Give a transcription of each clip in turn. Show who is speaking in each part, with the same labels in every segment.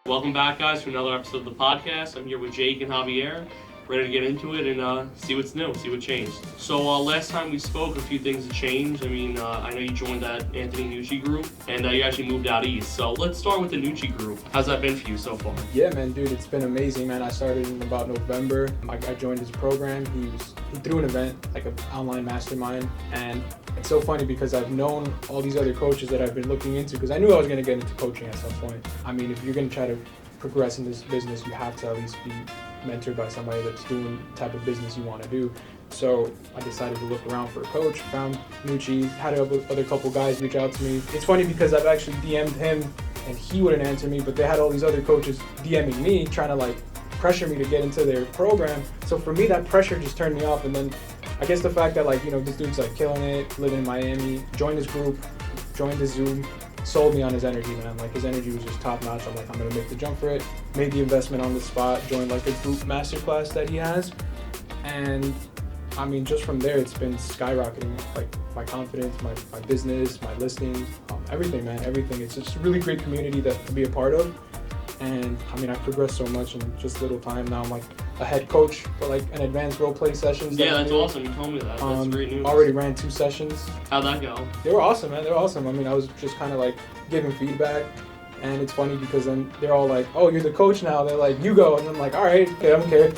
Speaker 1: Welcome back, guys, to another episode of the podcast. I'm here with Jake and Javier, ready to get into it and see what's new, see what changed. So last time we spoke, a few things have changed. I mean, I know you joined that Anthony Nucci group, and you actually moved out east. So let's start with the Nucci group. How's that been for you so far?
Speaker 2: Yeah, man, dude, it's been amazing, man. I started in about November. I joined his program. He threw an event, like an online mastermind, and it's so funny because I've known all these other coaches that I've been looking into because I knew I was going to get into coaching at some point. I mean, if you're going to try to progress in this business, you have to at least be mentored by somebody that's doing the type of business you want to do. So I decided to look around for a coach, found Nucci, had other couple guys reach out to me. It's funny because I've actually DM'd him and he wouldn't answer me, but they had all these other coaches DMing me, trying to like pressure me to get into their program. So for me, that pressure just turned me off. And then I guess the fact that like, you know, this dude's like killing it, living in Miami, joined his group, joined the Zoom, sold me on his energy, man. Like his energy was just top notch. I'm like, I'm gonna make the jump for it. Made the investment on the spot, joined like a group masterclass that he has. And I mean, just from there, it's been skyrocketing, like my confidence, my business, my listings, everything, man, everything. It's just a really great community to be a part of. And I mean, I've progressed so much in just little time. Now I'm like a head coach for like an advanced role play sessions.
Speaker 1: Yeah, that's awesome. You told me that. That's great news.
Speaker 2: Already ran 2 sessions.
Speaker 1: How'd that go?
Speaker 2: They were awesome, man. They're awesome. I mean, I was just kind of like giving feedback. And it's funny because then they're all like, oh, you're the coach now. They're like, you go. And I'm like, all right, okay, I don't care.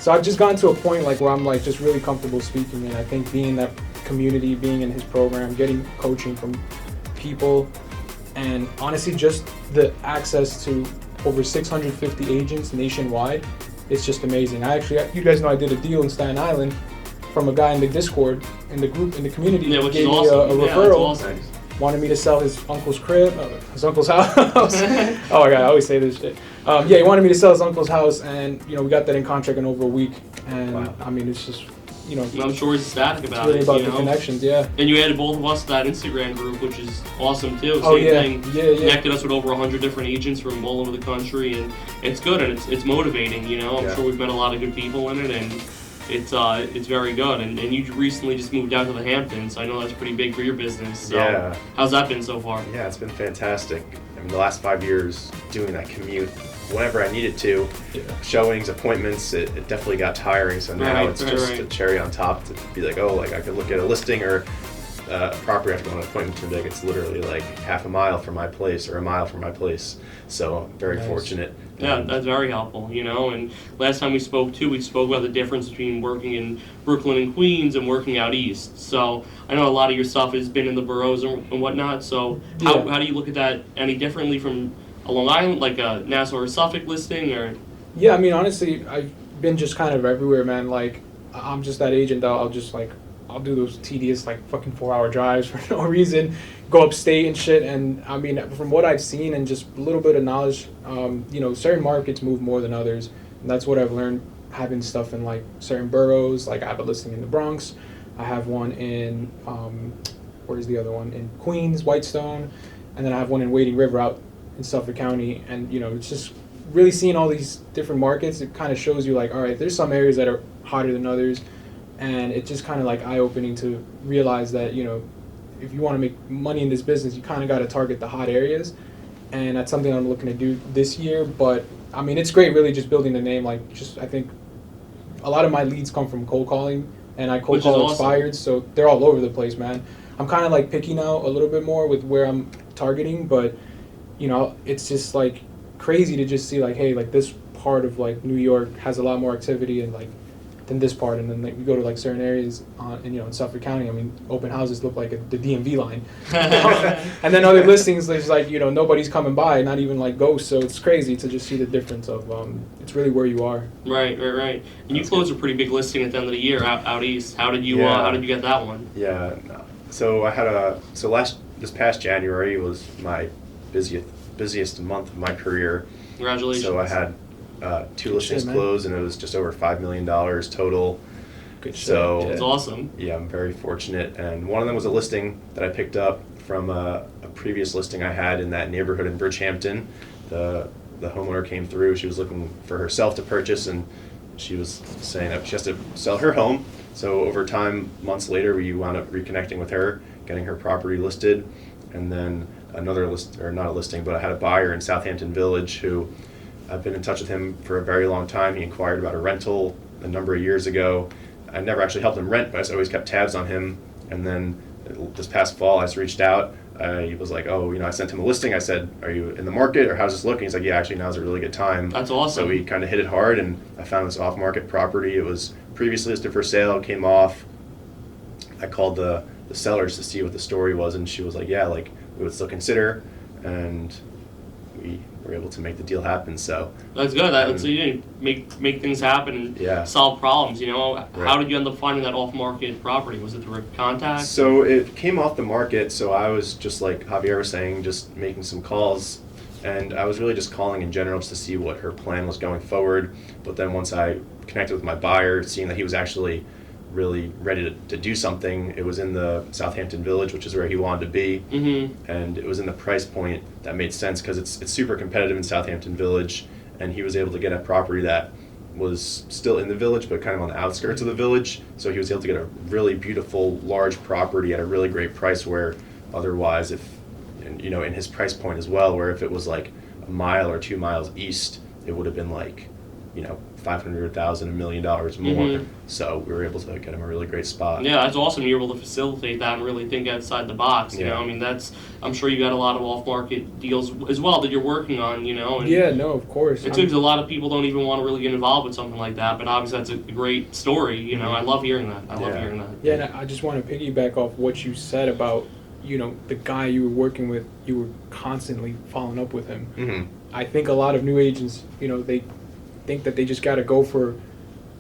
Speaker 2: So I've just gotten to a point like where I'm like just really comfortable speaking. And I think being in that community, being in his program, getting coaching from people, and honestly, just the access to over 650 agents nationwide, it's just amazing. You guys know I did a deal in Staten Island from a guy in the Discord, in the group, in the community.
Speaker 1: Yeah, which
Speaker 2: gave
Speaker 1: is
Speaker 2: me
Speaker 1: awesome.
Speaker 2: a referral.
Speaker 1: Awesome.
Speaker 2: Wanted me to sell his uncle's crib, his uncle's house. Oh my God, I always say this shit. Yeah, he wanted me to sell his uncle's house, and you know we got that in contract in over a week. And
Speaker 1: wow.
Speaker 2: I mean, it's just, you know,
Speaker 1: I'm sure he's ecstatic about
Speaker 2: really
Speaker 1: it.
Speaker 2: about
Speaker 1: you
Speaker 2: the
Speaker 1: know?
Speaker 2: connections, yeah.
Speaker 1: And you added both of us to that Instagram group, which is awesome too.
Speaker 2: Oh,
Speaker 1: Same
Speaker 2: yeah.
Speaker 1: thing.
Speaker 2: Yeah.
Speaker 1: Connected us with over 100 different agents from all over the country, and it's good and it's motivating. You know, I'm sure we've met a lot of good people in it, and it's very good. And you recently just moved down to the Hamptons. I know that's pretty big for your business. So
Speaker 3: Yeah.
Speaker 1: How's that been so far?
Speaker 3: Yeah, it's been fantastic. I mean, the last 5 years doing that commute whenever I needed to, showings, appointments, it definitely got tiring. So now it's just a cherry on top to be like, oh, like I could look at a listing or a property I have to go on an appointment to. Like it's literally like half a mile from my place or a mile from my place. So I'm very fortunate.
Speaker 1: Yeah, that's very helpful, you know. And last time we spoke about the difference between working in Brooklyn and Queens and working out east. So I know a lot of your stuff has been in the boroughs and whatnot. So how do you look at that any differently from a Long Island, like a Nassau or Suffolk listing, or?
Speaker 2: Yeah, I mean, honestly, I've been just kind of everywhere, man. Like, I'm just that agent that I'll do those tedious, like, fucking 4-hour drives for no reason, go upstate and shit. And, I mean, from what I've seen and just a little bit of knowledge, you know, certain markets move more than others. And that's what I've learned having stuff in, like, certain boroughs. Like, I have a listing in the Bronx. I have one in, where's the other one? In Queens, Whitestone. And then I have one in Wading River out in Suffolk County. And, you know, it's just really seeing all these different markets. It kind of shows you, like, all right, there's some areas that are hotter than others. And it's just kind of like eye-opening to realize that, you know, if you want to make money in this business, you kind of got to target the hot areas. And that's something I'm looking to do this year. But, I mean, it's great really just building the name. Like, just I think a lot of my leads come from cold calling. And I cold call expired, so they're all over the place, man. I'm kind of, like, picky now a little bit more with where I'm targeting. But, you know, it's just, like, crazy to just see, like, hey, like, this part of, like, New York has a lot more activity and, like, than this part, and then like, you go to like certain areas in Suffolk County. I mean, open houses look like the DMV line, and then other listings there's like nobody's coming by, not even like ghosts. So it's crazy to just see the difference of it's really where you are.
Speaker 1: Right. And you closed a pretty big listing at the end of the year out east. How did you get that one?
Speaker 3: Yeah, so I had this past January was my busiest month of my career.
Speaker 1: Congratulations.
Speaker 3: So I had 2 listings closed, and it was just over $5 million total.
Speaker 2: Good shit.
Speaker 3: So
Speaker 1: that's awesome.
Speaker 3: Yeah, I'm very fortunate. And one of them was a listing that I picked up from a previous listing I had in that neighborhood in Bridgehampton. The homeowner came through. She was looking for herself to purchase, and she was saying that she has to sell her home. So over time, months later, we wound up reconnecting with her, getting her property listed. And then another list, or not a listing, but I had a buyer in Southampton Village who I've been in touch with him for a very long time. He inquired about a rental a number of years ago. I never actually helped him rent, but I always kept tabs on him. And then this past fall, I just reached out. He was like, oh, I sent him a listing. I said, are you in the market, or how's this looking? He's like, yeah, actually, now's a really good time.
Speaker 1: That's awesome.
Speaker 3: So we kind of hit it hard, and I found this off-market property. It was previously listed for sale, came off. I called the sellers to see what the story was, and she was like, yeah, like, we would still consider, and we were able to make the deal happen. So
Speaker 1: that's good. So you make things happen and
Speaker 3: yeah.
Speaker 1: solve problems.
Speaker 3: Right.
Speaker 1: How did you end up finding that off-market property? Was it through a contact?
Speaker 3: So it came off the market. So I was just like Javier was saying, just making some calls, and I was really just calling in general just to see what her plan was going forward. But then once I connected with my buyer, seeing that he was actually really ready to do something. It was in the Southampton Village, which is where he wanted to be, and it was in the price point that made sense because it's super competitive in Southampton Village, and he was able to get a property that was still in the village but kind of on the outskirts of the village, so he was able to get a really beautiful large property at a really great price, where otherwise in his price point as well, where if it was like a mile or 2 miles east, it would have been like $500,000, $1 million more. So we were able to get him a really great spot.
Speaker 1: Yeah, that's awesome. You're able to facilitate that and really think outside the box. You know, I mean, I'm sure you got a lot of off-market deals as well that you're working on. And
Speaker 2: yeah, no, of course.
Speaker 1: It seems a lot of people don't even want to really get involved with something like that, but obviously that's a great story. I love hearing that. I love hearing that.
Speaker 2: Yeah, and I just want to piggyback off what you said about the guy you were working with. You were constantly following up with him. I think a lot of new agents, they think that they just got to go for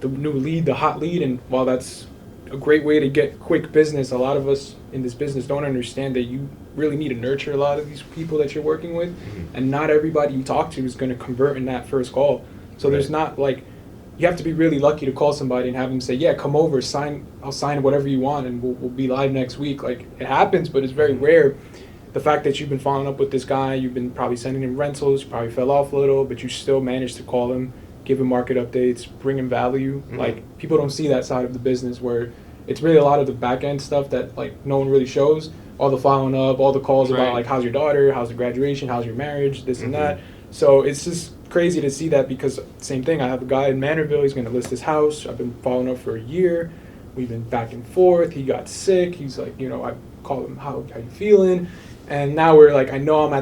Speaker 2: the new lead, the hot lead, and while that's a great way to get quick business, a lot of us in this business don't understand that you really need to nurture a lot of these people that you're working with, and not everybody you talk to is going to convert in that first call. So there's not like, you have to be really lucky to call somebody and have them say, yeah, come over, I'll sign whatever you want, and we'll be live next week. Like, it happens, but it's very rare. The fact that you've been following up with this guy, you've been probably sending him rentals, you probably fell off a little, but you still managed to call him, give him market updates, bring him value. Like, people don't see that side of the business, where it's really a lot of the back end stuff that like no one really shows. All the following up, all the calls about like, how's your daughter, how's the graduation, how's your marriage, this and that. So it's just crazy to see that, because same thing, I have a guy in Manorville, he's going to list his house. I've been following up for a year. We've been back and forth. He got sick. He's like, I called him, how you feeling? And now we're like, I know I'm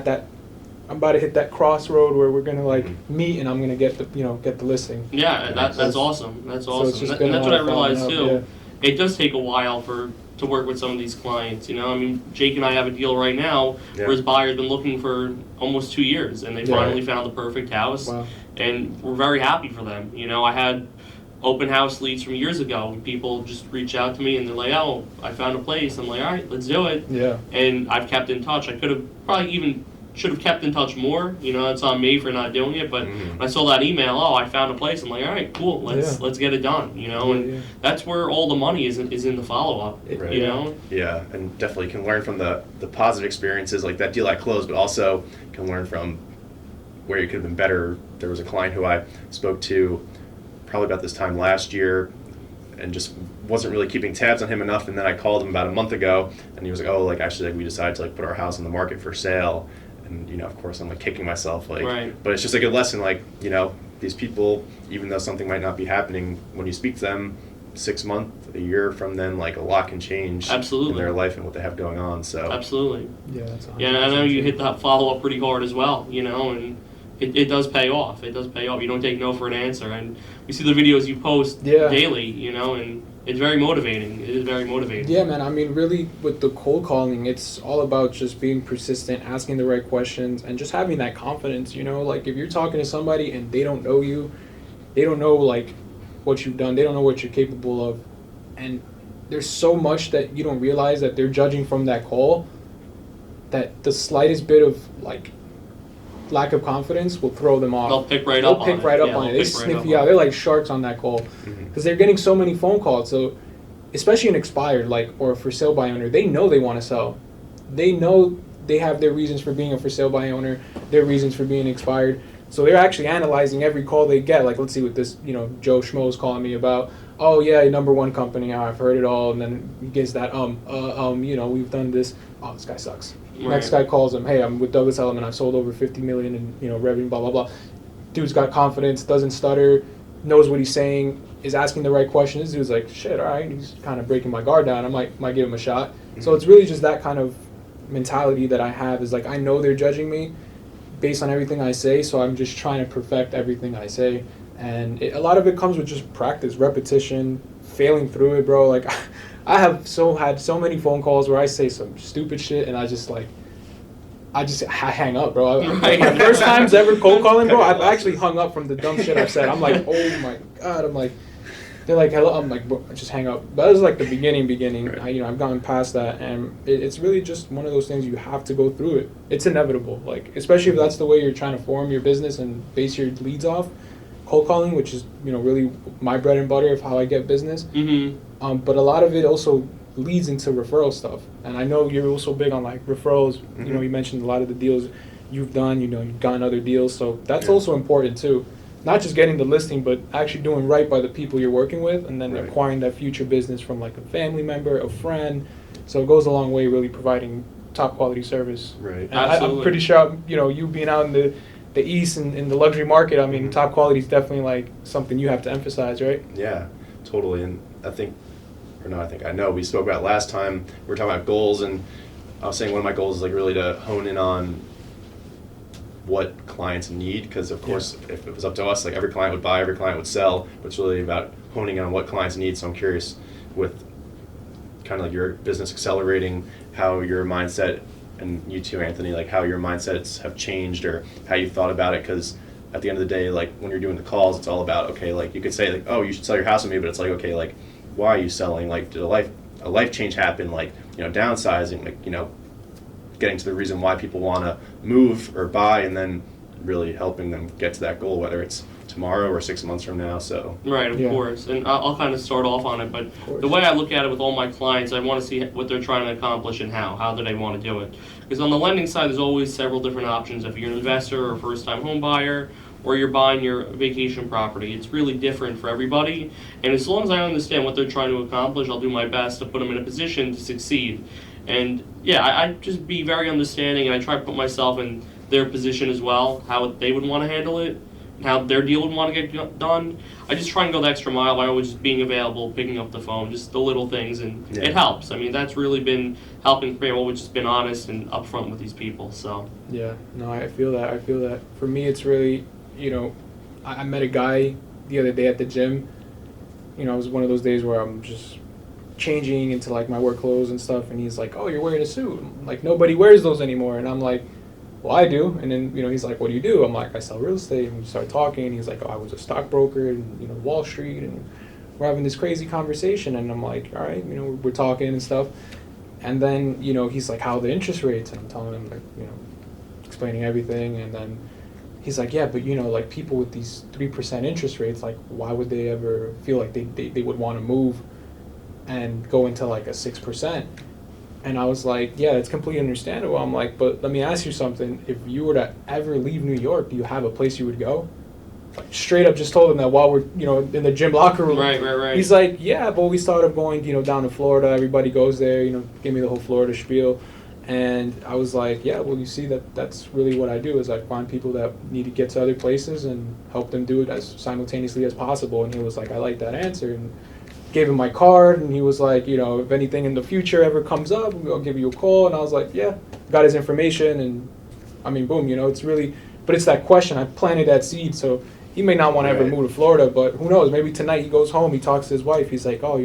Speaker 2: about to hit that crossroad where we're gonna like meet, and I'm gonna get the get the listing.
Speaker 1: Yeah, that's awesome. That's awesome.
Speaker 2: So
Speaker 1: and that's what I realized too. Yeah. It does take a while to work with some of these clients. I mean, Jake and I have a deal right now where his buyer's been looking for almost 2 years, and they finally found the perfect house.
Speaker 2: Wow.
Speaker 1: And we're very happy for them. I had open house leads from years ago. People just reach out to me and they're like, oh, I found a place. I'm like, all right, let's do it.
Speaker 2: Yeah.
Speaker 1: And I've kept in touch. I could have probably should have kept in touch more. It's on me for not doing it. But when I saw that email, oh, I found a place. I'm like, all right, cool. Let's get it done. And that's where all the money is in the follow up.
Speaker 3: Right. Yeah, and definitely can learn from the positive experiences, like that deal I closed, but also can learn from where you could have been better. There was a client who I spoke to probably about this time last year, and just wasn't really keeping tabs on him enough. And then I called him about a month ago, and he was like, oh, like actually, like we decided to like put our house on the market for sale. And of course I'm like kicking myself, like, but it's just a good lesson, like, these people, even though something might not be happening, when you speak to them 6 months, a year from then, like, a lot can change in their life and what they have going on. So
Speaker 1: absolutely,
Speaker 2: that's
Speaker 1: I know you hit that follow up pretty hard as well, and it does pay off. It does pay off. You don't take no for an answer, and we see the videos you post daily, and it's very motivating. It is very motivating.
Speaker 2: Yeah, man. I mean, really, with the cold calling, it's all about just being persistent, asking the right questions, and just having that confidence, Like, if you're talking to somebody and they don't know you, they don't know, like, what you've done, they don't know what you're capable of, and there's so much that you don't realize that they're judging from that call, that the slightest bit of, like, lack of confidence will throw them off.
Speaker 1: They'll pick right up on it.
Speaker 2: They sniff you out. They're like sharks on that call, because they're getting so many phone calls. So, especially an expired, like, or a for sale by owner, they know they want to sell. They know they have their reasons for being a for sale by owner, their reasons for being expired. So they're actually analyzing every call they get. Like, let's see what this, Joe Schmo is calling me about. Oh yeah, number one company. I've heard it all, and then he gets that we've done this. Oh, this guy sucks. Next guy calls him, hey, I'm with Douglas Elliman. I've sold over 50 million in revenue, blah blah blah. Dude's got confidence, doesn't stutter, knows what he's saying, is asking the right questions. This dude's like, shit, all right, he's kind of breaking my guard down. I might give him a shot. Mm-hmm. So it's really just that kind of mentality that I have, is like, I know they're judging me based on everything I say, so I'm just trying to perfect everything I say. And a lot of it comes with just practice, repetition, failing through it, bro. Like, I have had so many phone calls where I say some stupid shit and I hang up, bro.
Speaker 1: Right.
Speaker 2: My first times ever cold calling, bro, I've actually hung up from the dumb shit I've said. I'm like, oh my God. I'm like, they're like, hello. I'm like, bro, just hang up. But that was like the beginning. Right. I've gotten past that, and it's really just one of those things. You have to go through it. It's inevitable. Like, especially if that's the way you're trying to form your business and base your leads off. Cold calling, which is really my bread and butter of how I get business.
Speaker 1: Mm-hmm.
Speaker 2: But a lot of it also leads into referral stuff, and I know you're also big on like referrals.
Speaker 3: Mm-hmm.
Speaker 2: You mentioned a lot of the deals you've done. You've gotten other deals, so that's also important too. Not just getting the listing, but actually doing right by the people you're working with, and then acquiring that future business from like a family member, a friend. So it goes a long way, really providing top quality service.
Speaker 3: Right.
Speaker 2: I'm pretty sure you being out in the East and in the luxury market, I mean, top quality is definitely like something you have to emphasize, right?
Speaker 3: Yeah, totally. And I know we spoke about last time, we were talking about goals, and I was saying one of my goals is like really to hone in on what clients need, because of course if it was up to us, like every client would buy, every client would sell, but it's really about honing in on what clients need. So I'm curious, with kind of like your business accelerating, how your mindset, and you too, Anthony, like how your mindsets have changed or how you thought about it, because at the end of the day, like when you're doing the calls, it's all about, okay, like you could say like, oh, you should sell your house with me, but it's like, okay, like why are you selling? Like, did a life change happen? Like, downsizing, like, getting to the reason why people want to move or buy, and then really helping them get to that goal, whether it's tomorrow or 6 months from now. So
Speaker 1: right, of course. And I'll kind of start off on it, but the way I look at it with all my clients, I want to see what they're trying to accomplish and how do they want to do it. Because on the lending side, there's always several different options. If you're an investor or first-time home buyer, or you're buying your vacation property, it's really different for everybody. And as long as I understand what they're trying to accomplish, I'll do my best to put them in a position to succeed. And yeah, I just be very understanding, and I try to put myself in their position as well, how they would want to handle it, how their deal would want to get done. I just try and go the extra mile by always just being available, picking up the phone, just the little things, and it helps. I mean, that's really been helping for me. I've always just been honest and upfront with these people. So
Speaker 2: yeah, no, I feel that. For me, it's really, I met a guy the other day at the gym. It was one of those days where I'm just changing into like my work clothes and stuff, and he's like, oh, you're wearing a suit. Like, nobody wears those anymore. And I'm like, well, I do. And then he's like, what do you do? I'm like, I sell real estate. And we start talking, and he's like, oh, I was a stockbroker in Wall Street, and we're having this crazy conversation. And I'm like, all right, we're talking and stuff. And then he's like, how are the interest rates? And I'm telling him, like, explaining everything. And then he's like, yeah, but like people with these 3% interest rates, like why would they ever feel like they would want to move and go into like a 6%? And I was like, yeah, that's completely understandable. I'm like, but let me ask you something. If you were to ever leave New York, do you have a place you would go? Like, straight up just told him that while we're, in the gym locker room.
Speaker 1: Right.
Speaker 2: He's like, yeah, but we started going, down to Florida. Everybody goes there, give me the whole Florida spiel. And I was like, yeah, well, you see, that's really what I do, is I find people that need to get to other places and help them do it as simultaneously as possible. And he was like, I like that answer. And gave him my card, and he was like, if anything in the future ever comes up, I'll give you a call. And I was like, yeah, got his information, and I mean, boom, it's really, but it's that question. I planted that seed, so he may not want to ever move to Florida, but who knows? Maybe tonight he goes home, he talks to his wife, he's like, oh,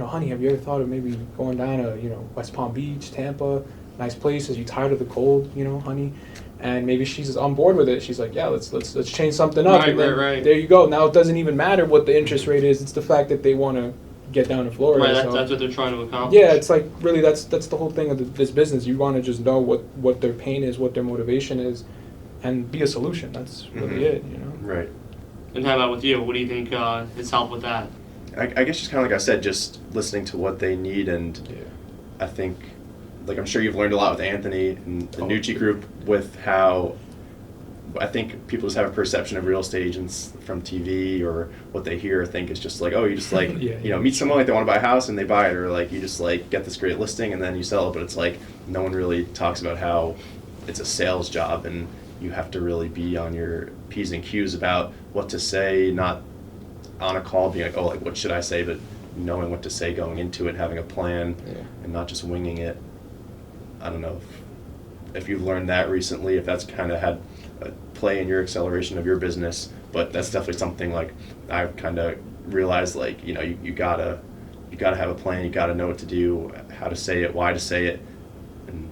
Speaker 2: honey, have you ever thought of maybe going down to, West Palm Beach, Tampa, nice places? You tired of the cold, honey? And maybe she's on board with it. She's like, yeah, let's change something up.
Speaker 1: Right.
Speaker 2: There you go. Now it doesn't even matter what the interest rate is. It's the fact that they want to get down to Florida.
Speaker 1: Right, that's what they're trying to accomplish.
Speaker 2: Yeah, it's like, really, that's the whole thing of this business. You want to just know what their pain is, what their motivation is, and be a solution. That's really it,
Speaker 3: Right.
Speaker 1: And how about with you? What do you think has helped with that?
Speaker 3: I guess just kind of like I said, just listening to what they need, and I think, like, I'm sure you've learned a lot with Anthony and the Nucci group, with how I think people just have a perception of real estate agents from TV or what they hear or think is just like, oh, you just like, meet someone, like they want to buy a house and they buy it, or like you just like get this great listing and then you sell it. But it's like no one really talks about how it's a sales job and you have to really be on your P's and Q's about what to say, not on a call being like, oh, like what should I say, but knowing what to say going into it, having a plan, and not just winging it. I don't know if you've learned that recently, if that's kind of had a play in your acceleration of your business, but that's definitely something like I've kind of realized, like, you gotta have a plan, you gotta know what to do, how to say it, why to say it, and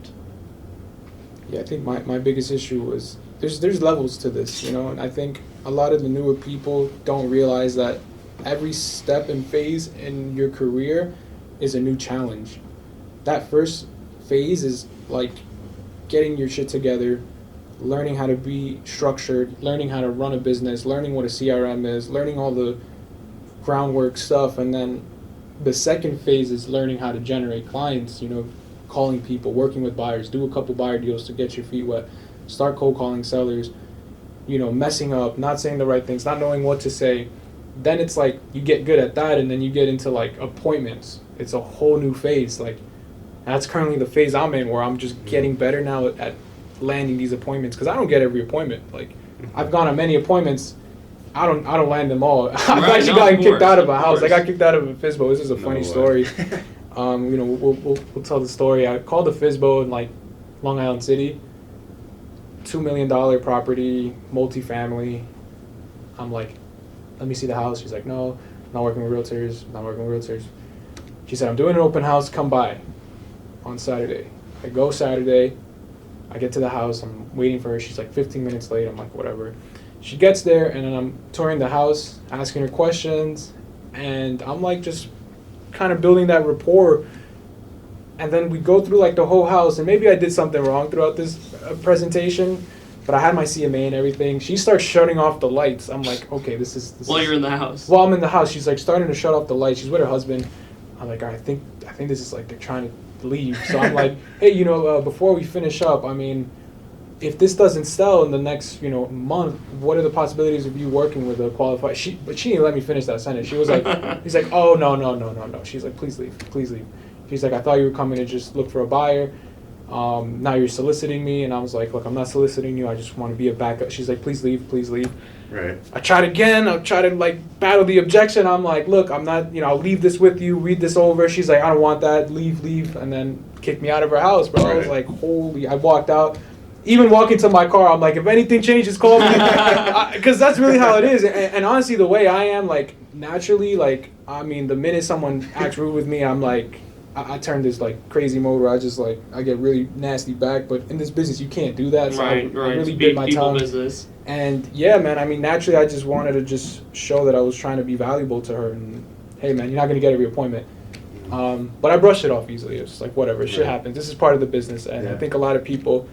Speaker 2: yeah, I think my biggest issue was there's levels to this, and I think a lot of the newer people don't realize that every step and phase in your career is a new challenge. That first phase is like getting your shit together, learning how to be structured, learning how to run a business, learning what a CRM is, learning all the groundwork stuff, and then the second phase is learning how to generate clients, calling people, working with buyers, do a couple buyer deals to get your feet wet, start cold calling sellers, messing up, not saying the right things, not knowing what to say. Then it's like you get good at that, and then you get into like appointments. It's a whole new phase. Like that's currently the phase I'm in, where I'm just getting better now at landing these appointments, because I don't get every appointment. Like I've gone on many appointments, I don't land them all. I've actually gotten kicked out of a house. I got kicked out of a FSBO. This is a funny story. We'll tell the story. I called the FSBO in like Long Island City, $2 million property, multifamily. I'm like, let me see the house. She's like, no, not working with realtors. She said, I'm doing an open house, come by on Saturday. I go Saturday, I get to the house, I'm waiting for her. She's like 15 minutes late. I'm like, whatever. She gets there, and then I'm touring the house, asking her questions, and I'm like just kind of building that rapport. And then we go through like the whole house, and maybe I did something wrong throughout this presentation, but I had my CMA and everything. She starts shutting off the lights. I'm like, okay, this is.
Speaker 1: While you're in the house.
Speaker 2: Well, I'm in the house. She's like starting to shut off the lights. She's with her husband. I'm like, I think this is like they're trying to leave. So I'm like, hey, before we finish up, I mean, if this doesn't sell in the next, month, what are the possibilities of you working with a qualified? But she didn't let me finish that sentence. She was like, he's like, oh no. She's like, please leave. She's like, I thought you were coming to just look for a buyer. Now you're soliciting me. And I was like, look, I'm not soliciting you. I just want to be a backup. She's like, please leave.
Speaker 3: Right.
Speaker 2: I tried again. I tried to like battle the objection. I'm like, look, I'm not, I'll leave this with you. Read this over. She's like, I don't want that. Leave. And then kicked me out of her house, bro. Right. I was like, I walked out. Even walking to my car, I'm like, if anything changes, call me. Because that's really how it is. And honestly, the way I am, like, naturally, like, I mean, the minute someone acts rude with me, I'm like, I turn this, like, crazy mode where I just, like, I get really nasty back. But in this business, you can't do that. So
Speaker 1: right.
Speaker 2: I really bit my tongue.
Speaker 1: Business.
Speaker 2: And, yeah, man, I mean, naturally, I just wanted to just show that I was trying to be valuable to her. And, hey, man, you're not going to get every appointment. But I brushed it off easily. It's just like, whatever, shit happens. This is part of the business. And I think a lot of people,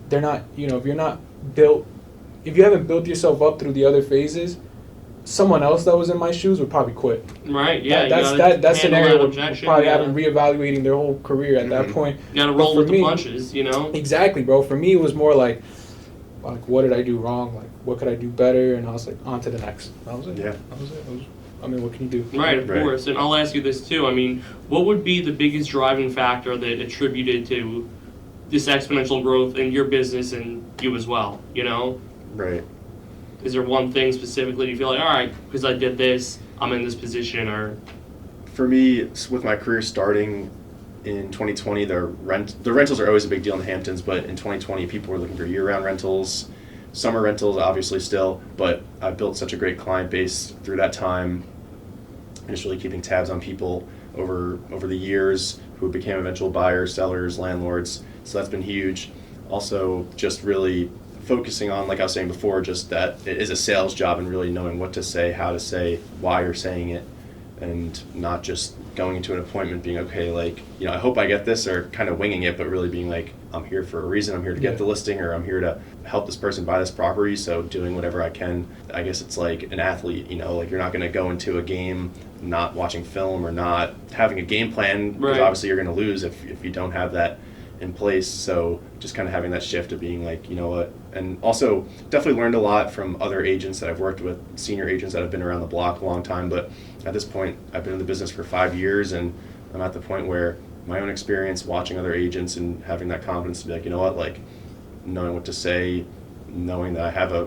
Speaker 2: they're not, if you haven't built yourself up through the other phases, someone else that was in my shoes would probably quit.
Speaker 1: Right, yeah.
Speaker 2: That scenario would probably have them reevaluating their whole career at that point.
Speaker 1: You gotta roll with the punches,
Speaker 2: Exactly, bro. For me, it was more like, what did I do wrong? Like, what could I do better? And I was like, on to the next. That was it.
Speaker 3: Yeah.
Speaker 2: That was it. What can you do?
Speaker 1: Right, of course. And I'll ask you this too. I mean, what would be the biggest driving factor that attributed to this exponential growth in your business and you as well,
Speaker 3: Right.
Speaker 1: Is there one thing specifically you feel like, all right, because I did this, I'm in this position, or?
Speaker 3: For me, with my career starting in 2020, the rentals are always a big deal in the Hamptons, but in 2020, people were looking for year-round rentals, summer rentals, obviously still, but I built such a great client base through that time, and just really keeping tabs on people over the years who became eventual buyers, sellers, landlords. So that's been huge. Also, just really focusing on, like I was saying before, just that it is a sales job and really knowing what to say, how to say, why you're saying it, and not just going into an appointment being, okay, like, I hope I get this, or kind of winging it, but really being like, I'm here for a reason. I'm here to get the listing, or I'm here to help this person buy this property, so doing whatever I can. I guess it's like an athlete, like you're not going to go into a game not watching film or not having a game plan, because obviously you're going to lose if you don't have that in place. So just kind of having that shift of being like, you know what, and also definitely learned a lot from other agents that I've worked with, senior agents that have been around the block a long time. But at this point, I've been in the business for 5 years, and I'm at the point where my own experience watching other agents and having that confidence to be like, you know what, like knowing what to say, knowing that I have a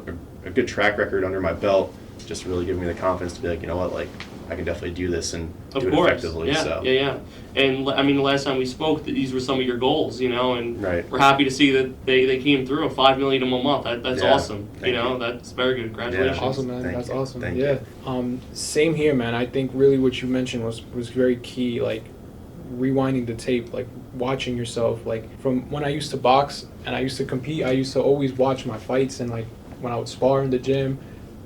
Speaker 3: good track record under my belt, just really giving me the confidence to be like, you know what, like I can definitely do this and
Speaker 1: Of
Speaker 3: do it
Speaker 1: course,
Speaker 3: effectively.
Speaker 1: yeah,
Speaker 3: So.
Speaker 1: yeah. And I mean, the last time we spoke, these were some of your goals, you know, and
Speaker 3: Right.
Speaker 1: we're happy to see that they came through. $5 million a month. That's
Speaker 3: Yeah,
Speaker 1: awesome.
Speaker 3: thank you.
Speaker 1: That's very good. Congratulations.
Speaker 2: Awesome, man.
Speaker 3: Thank
Speaker 2: That's
Speaker 3: you.
Speaker 2: awesome.
Speaker 3: Thank
Speaker 2: yeah. Same here, man. I think really what you mentioned was very key. Like rewinding the tape, like watching yourself. Like from when I used to box and I used to compete, I used to always watch my fights, and like when I would spar in the gym,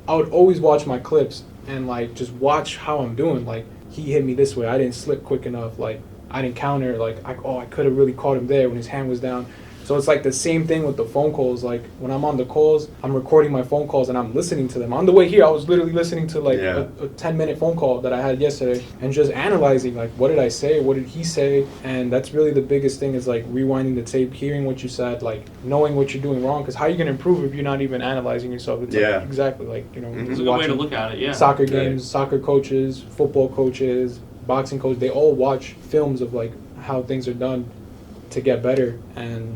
Speaker 2: I would always watch my clips and like just watch how I'm doing. Like he hit me this way, I didn't slip quick enough. Like I didn't counter. Like I could have really caught him there when his hand was down. So it's like the same thing with the phone calls. Like when I'm on the calls, I'm recording my phone calls and I'm listening to them. On the way here, I was literally listening to like a 10-minute phone call that I had yesterday and just analyzing like, what did I say? What did he say? And that's really the biggest thing, is like rewinding the tape, hearing what you said, like knowing what you're doing wrong. Because how are you going to improve if you're not even analyzing yourself? It's like, exactly. Like, you know,
Speaker 1: It's a good way to look at it, yeah.
Speaker 2: Soccer games, soccer coaches, football coaches, boxing coaches, they all watch films of like how things are done to get better. And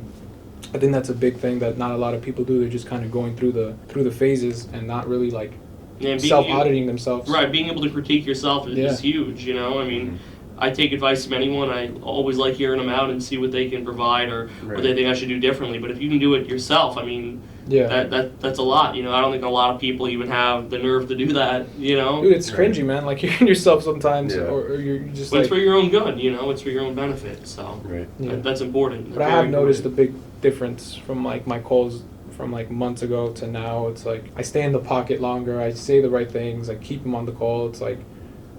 Speaker 2: I think that's a big thing that not a lot of people do. They're just kind of going through the phases and not really like self-auditing themselves.
Speaker 1: Right, being able to critique yourself is huge, you know? I mean, I take advice from anyone. I always like hearing them out and see what they can provide or what they think I should do differently. But if you can do it yourself, I mean, that's a lot, you know? I don't think a lot of people even have the nerve to do that, you know?
Speaker 2: Dude, it's cringy, man. Like, hearing yourself sometimes, or you're just
Speaker 1: but it's for your own good, you know? It's for your own benefit, so that's important.
Speaker 2: But I have noticed a big difference from, like, my calls from, like, months ago to now. It's like, I stay in the pocket longer, I say the right things, I keep them on the call. It's like,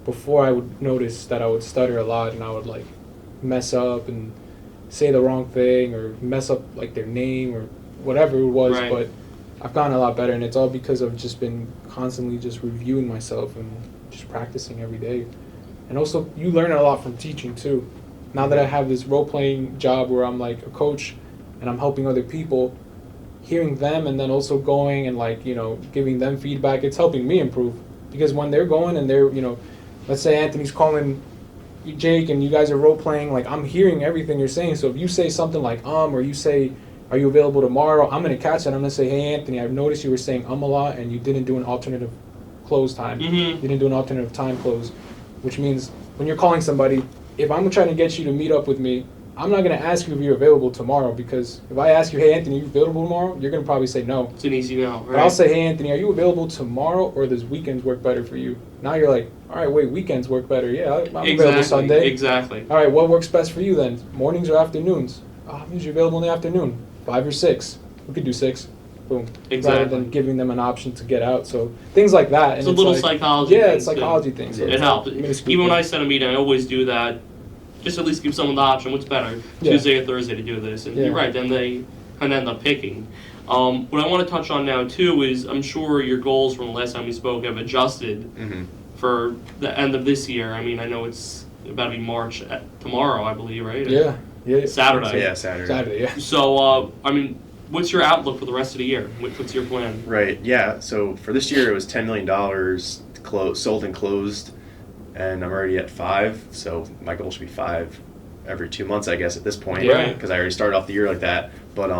Speaker 2: before I would notice that I would stutter a lot and I would, like, mess up and say the wrong thing or mess up, like, their name or whatever it was, but I've gotten a lot better, and it's all because I've just been constantly just reviewing myself and just practicing every day. And also, you learn a lot from teaching too. Now that I have this role-playing job where I'm like a coach and I'm helping other people, hearing them and then also going and, like, you know, giving them feedback, it's helping me improve. Because when they're going and they're, you know, let's say Anthony's calling Jake and you guys are role-playing, like, I'm hearing everything you're saying. So if you say something like or you say, are you available tomorrow? I'm going to catch it. I'm going to say, hey, Anthony, I've noticed you were saying a lot and you didn't do an alternative close time. You didn't do an alternative time close, which means when you're calling somebody, if I'm trying to get you to meet up with me, I'm not going to ask you if you're available tomorrow, because if I ask you, hey, Anthony, are you available tomorrow? You're going to probably say no.
Speaker 1: It's an easy no, right?
Speaker 2: But I'll say, hey, Anthony, are you available tomorrow, or does weekends work better for you? Now you're like, all right, wait, weekends work better. Yeah, I'm available Sunday.
Speaker 1: Exactly.
Speaker 2: All right, what works best for you then? Mornings or afternoons? I'm usually available in the afternoon. 5 or 6. We could do 6. Boom.
Speaker 1: Exactly.
Speaker 2: Rather than giving them an option to get out. So things like that.
Speaker 1: It's a little
Speaker 2: like,
Speaker 1: psychology.
Speaker 2: Yeah, it's psychology things. So
Speaker 1: it helps. Even when I
Speaker 2: things.
Speaker 1: set a meeting, I always do that. Just at least give someone the option. What's better, Tuesday or Thursday to do this? And you're right. Then they kind of end up picking. What I want to touch on now too is I'm sure your goals from the last time we spoke have adjusted for the end of this year. I mean, I know it's about to be March tomorrow, I believe, right?
Speaker 2: Yeah.
Speaker 1: Saturday.
Speaker 3: Yeah, Saturday.
Speaker 2: Yeah.
Speaker 1: So, I mean, what's your outlook for the rest of the year? What's your plan?
Speaker 3: Right. Yeah. So for this year, it was $10 million sold and closed, and I'm already at 5. So my goal should be 5 every 2 months, I guess, at this point.
Speaker 1: Yeah.
Speaker 3: Because I already started off the year like that. But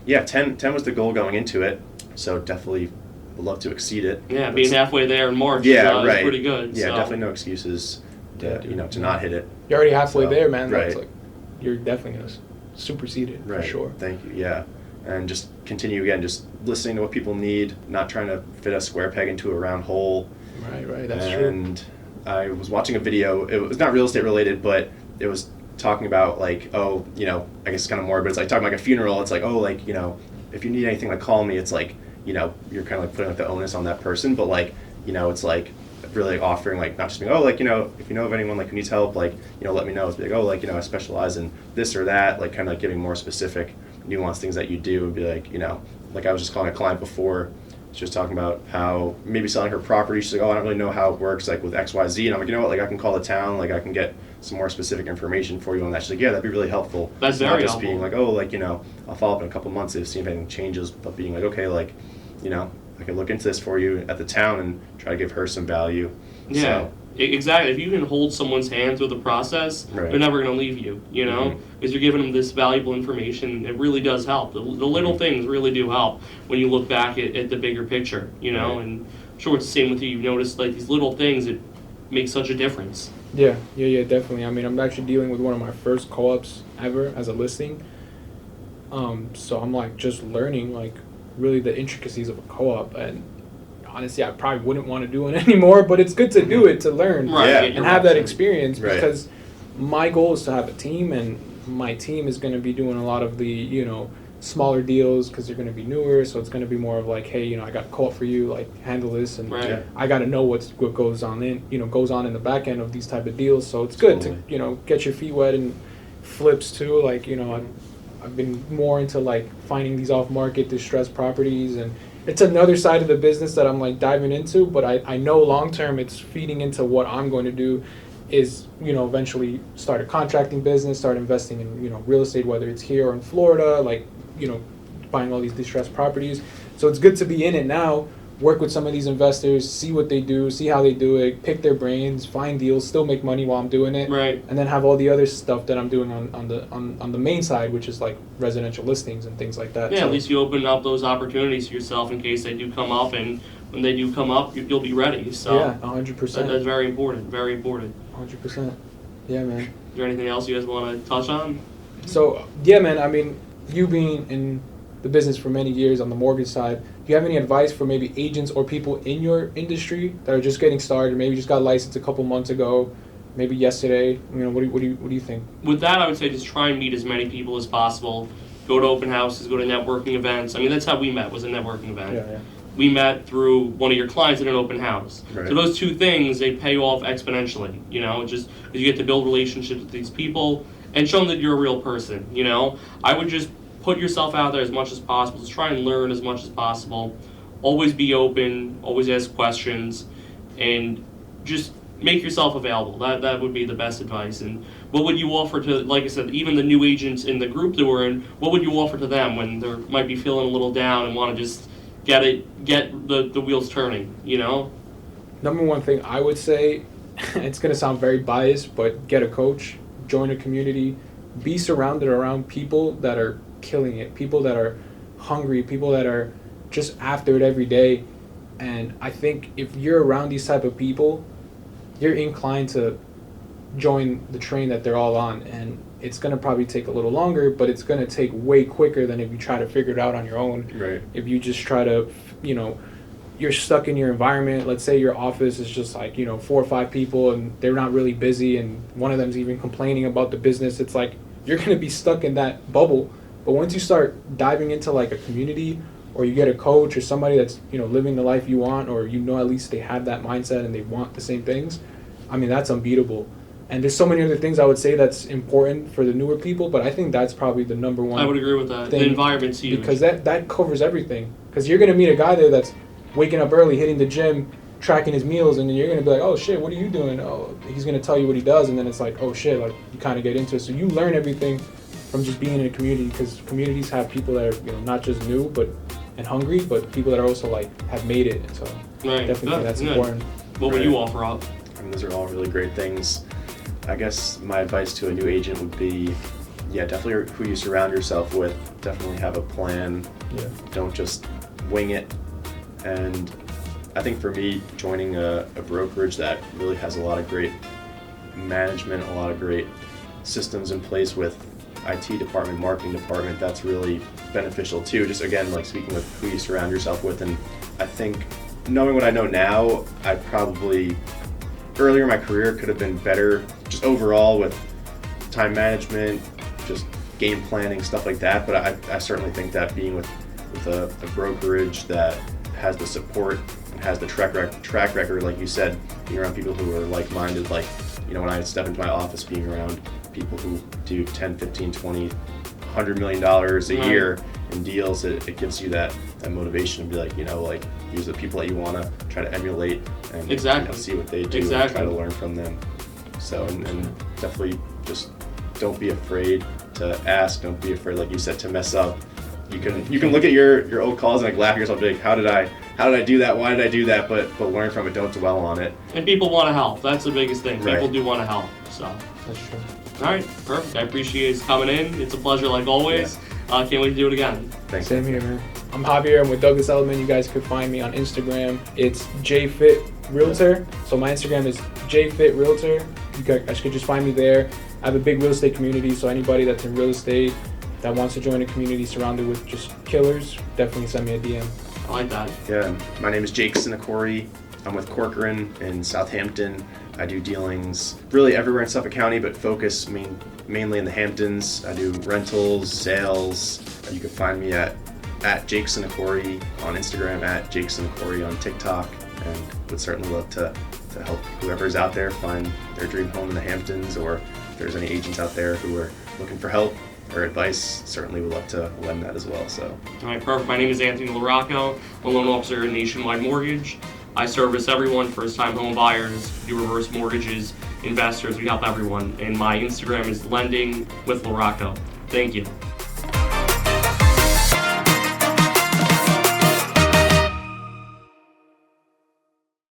Speaker 3: yeah, 10 was the goal going into it. So definitely would love to exceed it.
Speaker 1: Yeah, being halfway there in March is pretty good.
Speaker 3: Yeah,
Speaker 1: so.
Speaker 3: definitely no excuses to not hit it.
Speaker 2: You're already halfway there, man.
Speaker 3: Right.
Speaker 2: That's like, you're definitely going to supersede it, for sure.
Speaker 3: Thank you, yeah. And just continue, again, just listening to what people need, not trying to fit a square peg into a round hole.
Speaker 2: Right, that's true.
Speaker 3: And I was watching a video, it was not real estate related, but it was talking about, like, I guess it's kind of morbid, it's like talking like a funeral, it's like, if you need anything, like, call me, it's like, you're kind of like putting like the onus on that person, but like, it's like really offering, like, not just being, if you know of anyone like who needs help, like, let me know. It's like, I specialize in this or that, like, kind of like giving more specific nuanced things that you do, and be like, like I was just calling a client before She was talking about how maybe selling her property. She's like, oh, I don't really know how it works, like with XYZ. And I'm like, you know what, like I can call the town, like I can get some more specific information for you on that. She's like, yeah, that'd be really helpful.
Speaker 1: That's
Speaker 3: It's not
Speaker 1: very
Speaker 3: just
Speaker 1: helpful.
Speaker 3: being like, oh, like, you know, I'll follow up in a couple months to see if anything changes, but being like, okay, like, you know, I can look into this for you at the town and try to give her some value.
Speaker 1: Yeah,
Speaker 3: So,
Speaker 1: exactly. If you can hold someone's hands with the process,
Speaker 3: Right.
Speaker 1: they're never going to leave you, you know? Because you're giving them this valuable information. It really does help. The little things really do help when you look back at the bigger picture, you know?
Speaker 3: Right.
Speaker 1: And I'm sure it's the same with you. You've noticed, like, these little things that make such a difference.
Speaker 2: Yeah, definitely. I mean, I'm actually dealing with one of my first co-ops ever as a listing. So I'm like just learning like really the intricacies of a co-op, and honestly, I probably wouldn't want to do it anymore, but it's good to do it to learn
Speaker 1: Right.
Speaker 3: Yeah.
Speaker 1: get
Speaker 2: and
Speaker 1: your
Speaker 2: have that
Speaker 1: reps in.
Speaker 2: experience,
Speaker 3: Right.
Speaker 2: because my goal is to have a team, and my team is going to be doing a lot of the, you know, smaller deals because they're going to be newer, so it's going to be more of like, hey, you know, I got a call for you, like handle this, and
Speaker 1: Right.
Speaker 3: Yeah.
Speaker 2: I got to know what goes on in the back end of these type of deals. So it's good
Speaker 3: Totally.
Speaker 2: to, you know, get your feet wet, and flips too. Like, you know, I've been more into like finding these off market distressed properties, and it's another side of the business that I'm like diving into, but I know long term it's feeding into what I'm going to do is, you know, eventually start a contracting business, start investing in, you know, real estate, whether it's here or in Florida, like, you know, buying all these distressed properties. So it's good to be in it now, work with some of these investors, see what they do, see how they do it, pick their brains, find deals, still make money while I'm doing it.
Speaker 1: Right.
Speaker 2: And then have all the other stuff that I'm doing on the main side, which is like residential listings and things like that.
Speaker 1: Yeah,
Speaker 2: So-
Speaker 1: at least you open up those opportunities for yourself in case they do come up, and when they do come up, you'll be ready. So
Speaker 2: yeah, 100%.
Speaker 1: that's very important, very important.
Speaker 2: 100%. Yeah, man.
Speaker 1: Is there anything else you guys want to touch on?
Speaker 2: So, yeah, man, I mean, you being in the business for many years on the mortgage side, do you have any advice for maybe agents or people in your industry that are just getting started, maybe just got licensed a couple months ago, maybe yesterday? You know, what do you think?
Speaker 1: With that, I would say just try and meet as many people as possible. Go to open houses, go to networking events. I mean, that's how we met, was a networking event.
Speaker 2: Yeah.
Speaker 1: We met through one of your clients at an open house.
Speaker 3: Right.
Speaker 1: So those two things, they pay off exponentially, you know, just because you get to build relationships with these people and show them that you're a real person, you know. I would just put yourself out there as much as possible. Just try and learn as much as possible. Always be open, always ask questions, and just make yourself available. That would be the best advice. And what would you offer to, like I said, even the new agents in the group that we're in, what would you offer to them when they might be feeling a little down and want to just get the wheels turning, you know?
Speaker 2: Number one thing I would say, it's going to sound very biased, but get a coach, join a community, be surrounded around people that are killing it, people that are hungry, people that are just after it every day. And I think if you're around these type of people, you're inclined to join the train that they're all on. And it's going to probably take a little longer, but it's going to take way quicker than if you try to figure it out on your own.
Speaker 3: Right.
Speaker 2: If you just try to, you know, you're stuck in your environment. Let's say your office is just like, you know, 4 or 5 people and they're not really busy, and one of them's even complaining about the business. It's like you're going to be stuck in that bubble. But once you start diving into like a community, or you get a coach or somebody that's, you know, living the life you want, or you know at least they have that mindset and they want the same things, I mean, that's unbeatable. And there's so many other things I would say that's important for the newer people, but I think that's probably the number one.
Speaker 1: I would agree with that. The
Speaker 2: thing,
Speaker 1: environment's huge.
Speaker 2: because that covers everything. Because you're gonna meet a guy there that's waking up early, hitting the gym, tracking his meals, and then you're gonna be like, oh shit, what are you doing? Oh, he's gonna tell you what he does, and then it's like, oh shit, like you kind of get into it. So you learn everything from just being in a community, because communities have people that are, you know, not just new but and hungry, but people that are also like have made it. So
Speaker 1: right.
Speaker 2: definitely
Speaker 1: Good,
Speaker 2: that's
Speaker 1: good.
Speaker 2: important.
Speaker 1: What would you offer up?
Speaker 3: I mean, those are all really great things. I guess my advice to a new agent would be, yeah, definitely who you surround yourself with. Definitely have a plan.
Speaker 2: Yeah.
Speaker 3: Don't just wing it. And I think for me, joining a brokerage that really has a lot of great management, a lot of great systems in place with IT department, marketing department, that's really beneficial too. Just again, like speaking with who you surround yourself with. And I think knowing what I know now, I probably earlier in my career could have been better just overall with time management, just game planning, stuff like that. But I certainly think that being with a brokerage that has the support and has the track record, like you said, being around people who are like-minded, like, you know, when I step into my office, being around people who do 10, 15, 20, $100 million a year in deals, it gives you that motivation to be like, like these are the people that you want to try to emulate and
Speaker 1: Exactly.
Speaker 3: see what they do
Speaker 1: Exactly.
Speaker 3: and try to learn from them. So, and definitely just don't be afraid to ask. Don't be afraid, like you said, to mess up. You can look at your old calls and like laugh at yourself, be like, how did I do that? Why did I do that? But learn from it. Don't dwell on it.
Speaker 1: And people want to help. That's the biggest thing. People
Speaker 3: Right.
Speaker 1: do want to help. So,
Speaker 2: That's true.
Speaker 1: all right, perfect. I appreciate you coming in. It's a pleasure like always. Can't wait to do it again.
Speaker 3: Thanks.
Speaker 2: Same here, man. I'm Javier. I'm with Douglas Edelman. You guys could find me on Instagram. It's JFitRealtor. So my Instagram is JFitRealtor. You guys could just find me there. I have a big real estate community, so anybody that's in real estate that wants to join a community surrounded with just killers, definitely send me a DM.
Speaker 1: I like that.
Speaker 3: Yeah, my name is Jake Sinacori. I'm with Corcoran in Southampton. I do dealings really everywhere in Suffolk County, but focus mainly in the Hamptons. I do rentals, sales. You can find me at Jake Sinacori on Instagram, at Jake Sinacori on TikTok, and would certainly love to help whoever's out there find their dream home in the Hamptons, or if there's any agents out there who are looking for help or advice, certainly would love to lend that as well. So,
Speaker 1: All right, perfect. My name is Anthony LaRocco. I'm a loan officer at Nationwide Mortgage. I service everyone, first-time home buyers, do reverse mortgages, investors. We help everyone. And my Instagram is lending with LaRocco. Thank you.